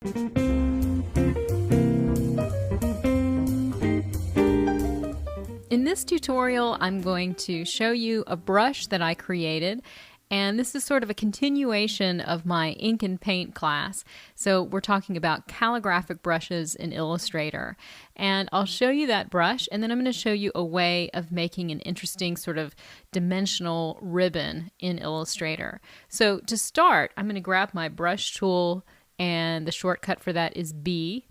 In this tutorial, I'm going to show you a brush that I created, and this is sort of a continuation of my ink and paint class. So we're talking about calligraphic brushes in Illustrator, and I'll show you that brush, and then I'm going to show you a way of making an interesting sort of dimensional ribbon in Illustrator. So to start, I'm going to grab my brush tool, and the shortcut for that is B.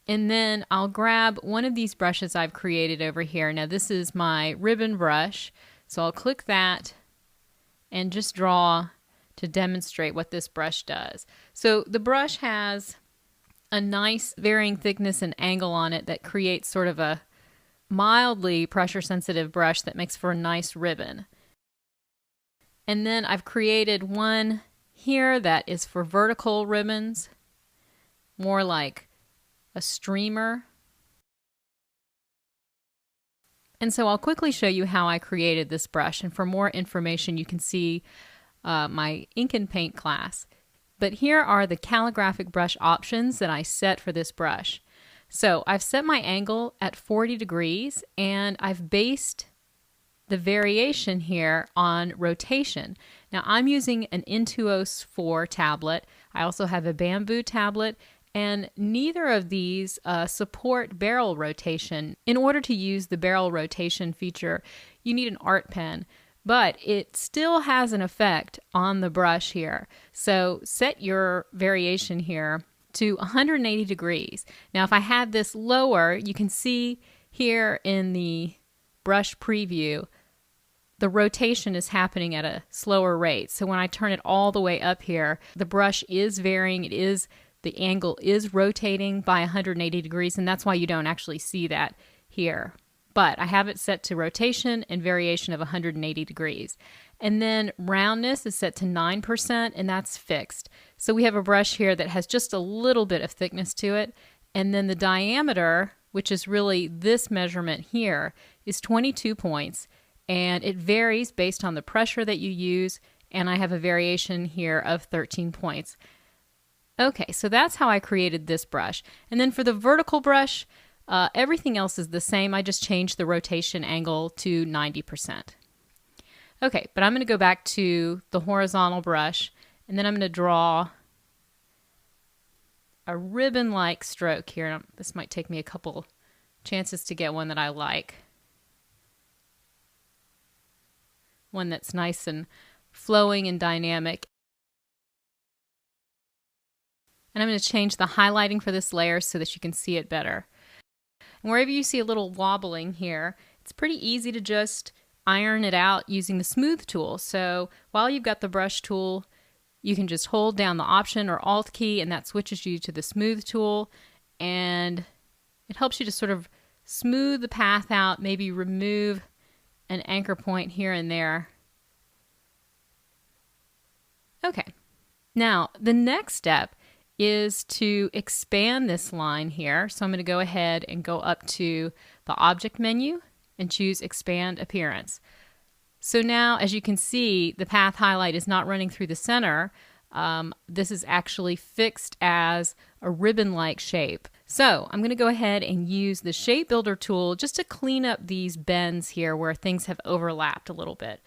And then I'll grab one of these brushes I've created over here. Now this is my ribbon brush, so I'll click that and just draw to demonstrate what this brush does. So the brush has a nice varying thickness and angle on it that creates sort of a mildly pressure sensitive brush that makes for a nice ribbon. And then I've created one here that is for vertical ribbons, more like a streamer. And so I'll quickly show you how I created this brush, and for more information you can see my ink and paint class. But here are the calligraphic brush options that I set for this brush. So I've set my angle at 40 degrees and I've based the variation here on rotation. Now I'm using an Intuos 4 tablet. I also have a bamboo tablet, and neither of these support barrel rotation. In order to use the barrel rotation feature, you need an art pen, but it still has an effect on the brush here. So set your variation here to 180 degrees. Now if I had this lower, you can see here in the brush preview, the rotation is happening at a slower rate. So when I turn it all the way up here, the brush is varying. The angle is rotating by 180 degrees, and that's why you don't actually see that here. But I have it set to rotation and variation of 180 degrees. And then roundness is set to 9%, and that's fixed. So we have a brush here that has just a little bit of thickness to it. And then the diameter, which is really this measurement here, is 22 points. And it varies based on the pressure that you use. And I have a variation here of 13 points. Okay, so that's how I created this brush. And then for the vertical brush, everything else is the same. I just changed the rotation angle to 90%. Okay, but I'm going to go back to the horizontal brush, and then I'm going to draw a ribbon-like stroke here. This might take me a couple chances to get one that I like. One that's nice and flowing and dynamic. And I'm going to change the highlighting for this layer so that you can see it better. And wherever you see a little wobbling here, it's pretty easy to just iron it out using the smooth tool. So while you've got the brush tool, you can just hold down the Option or Alt key, and that switches you to the smooth tool. And it helps you to sort of smooth the path out, maybe remove an anchor point here and there. Okay, now the next step is to expand this line here. So I'm going to go ahead and go up to the Object menu and choose Expand Appearance. So now, as you can see, the path highlight is not running through the center. This is actually fixed as a ribbon-like shape. So I'm going to go ahead and use the Shape Builder tool just to clean up these bends here where things have overlapped a little bit.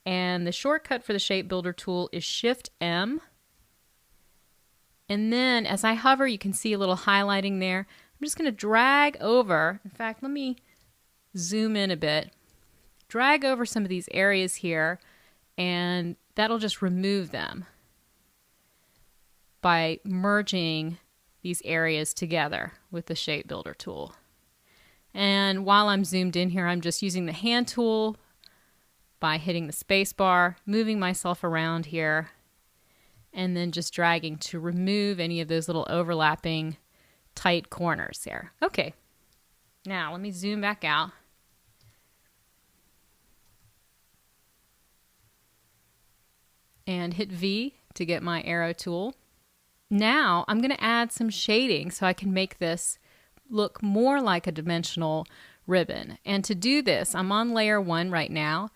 And the shortcut for the Shape Builder tool is Shift-M. And then as I hover, you can see a little highlighting there. I'm just going to drag over. In fact, let me zoom in a bit. Drag over some of these areas here, and that'll just remove them by merging these areas together with the Shape Builder tool. And while I'm zoomed in here, I'm just using the hand tool by hitting the space bar, moving myself around here, and then just dragging to remove any of those little overlapping tight corners there. Okay, now let me zoom back out. And hit V to get my arrow tool. Now I'm going to add some shading so I can make this look more like a dimensional ribbon. And to do this, I'm on layer 1 right now,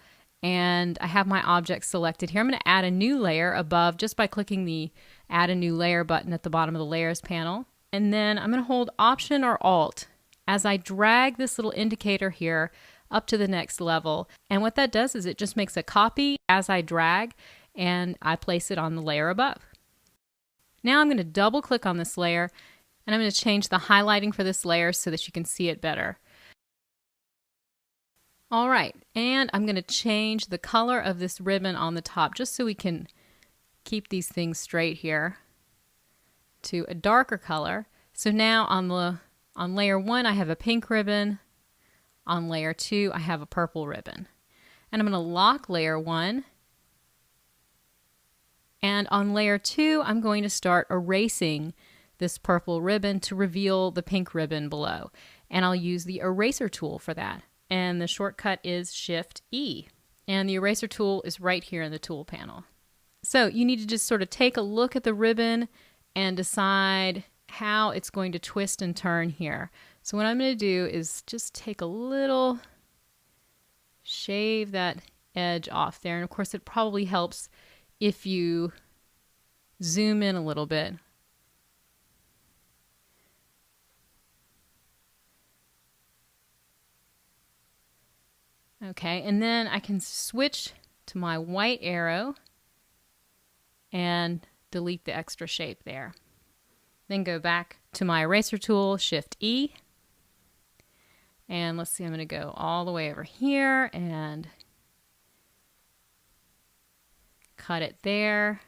and I have my object selected here. I'm going to add a new layer above just by clicking the add a new layer button at the bottom of the layers panel. And then I'm going to hold Option or Alt as I drag this little indicator here up to the next level. And what that does is it just makes a copy as I drag, and I place it on the layer above. Now I'm going to double click on this layer, and I'm going to change the highlighting for this layer so that you can see it better. All right, and I'm going to change the color of this ribbon on the top just so we can keep these things straight here to a darker color. So now on layer 1 I have a pink ribbon, on layer 2 I have a purple ribbon. And I'm going to lock layer 1, and on layer 2 I'm going to start erasing this purple ribbon to reveal the pink ribbon below. And I'll use the eraser tool for that. And the shortcut is Shift E. And the eraser tool is right here in the tool panel. So you need to just sort of take a look at the ribbon and decide how it's going to twist and turn here. So what I'm going to do is just take a little, shave that edge off there. And of course it probably helps if you zoom in a little bit. Okay, and then I can switch to my white arrow and delete the extra shape there. Then go back to my eraser tool, Shift E. And let's see, I'm going to go all the way over here and cut it there.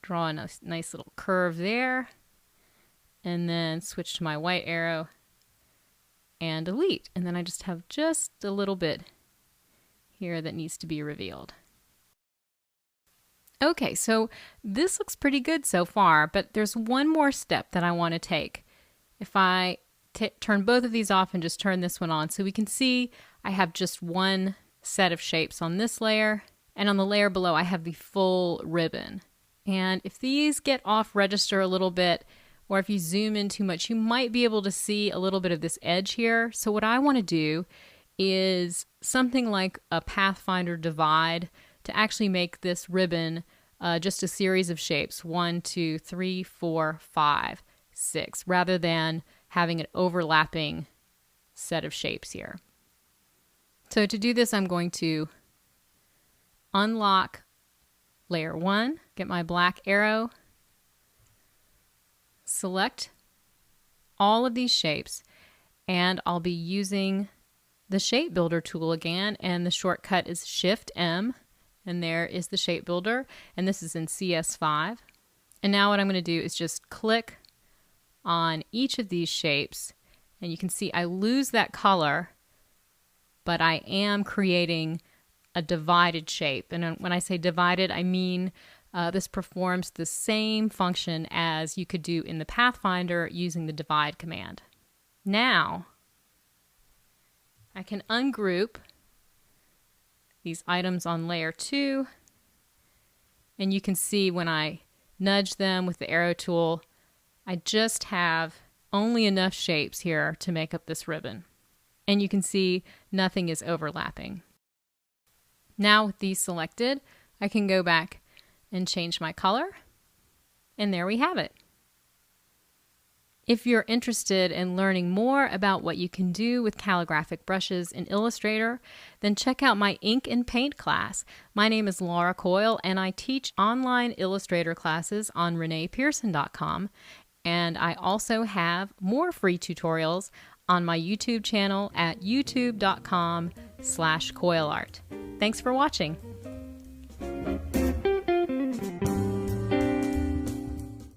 Draw a nice little curve there. And then switch to my white arrow and delete. And then I just have just a little bit here that needs to be revealed. Okay, so this looks pretty good so far, but there's one more step that I want to take. If I turn both of these off and just turn this one on, so we can see I have just one set of shapes on this layer, and on the layer below I have the full ribbon. And if these get off register a little bit, or if you zoom in too much, you might be able to see a little bit of this edge here. So what I want to do is something like a Pathfinder divide to actually make this ribbon just a series of shapes, 1, 2, 3, 4, 5, 6, rather than having an overlapping set of shapes here. So to do this, I'm going to unlock layer 1, get my black arrow, select all of these shapes, and I'll be using the shape builder tool again, and the shortcut is Shift M, and there is the shape builder, and this is in CS5. And now what I'm going to do is just click on each of these shapes, and you can see I lose that color, but I am creating a divided shape. And when I say divided, I mean this performs the same function as you could do in the Pathfinder using the divide command. Now, I can ungroup these items on layer 2, and you can see when I nudge them with the arrow tool, I just have only enough shapes here to make up this ribbon. And you can see nothing is overlapping. Now with these selected, I can go back and change my color, and there we have it. If you're interested in learning more about what you can do with calligraphic brushes in Illustrator, then check out my ink and paint class. My name is Laura Coyle, and I teach online Illustrator classes on reneepearson.com, and I also have more free tutorials on my YouTube channel at youtube.com/coileart. Thanks for watching.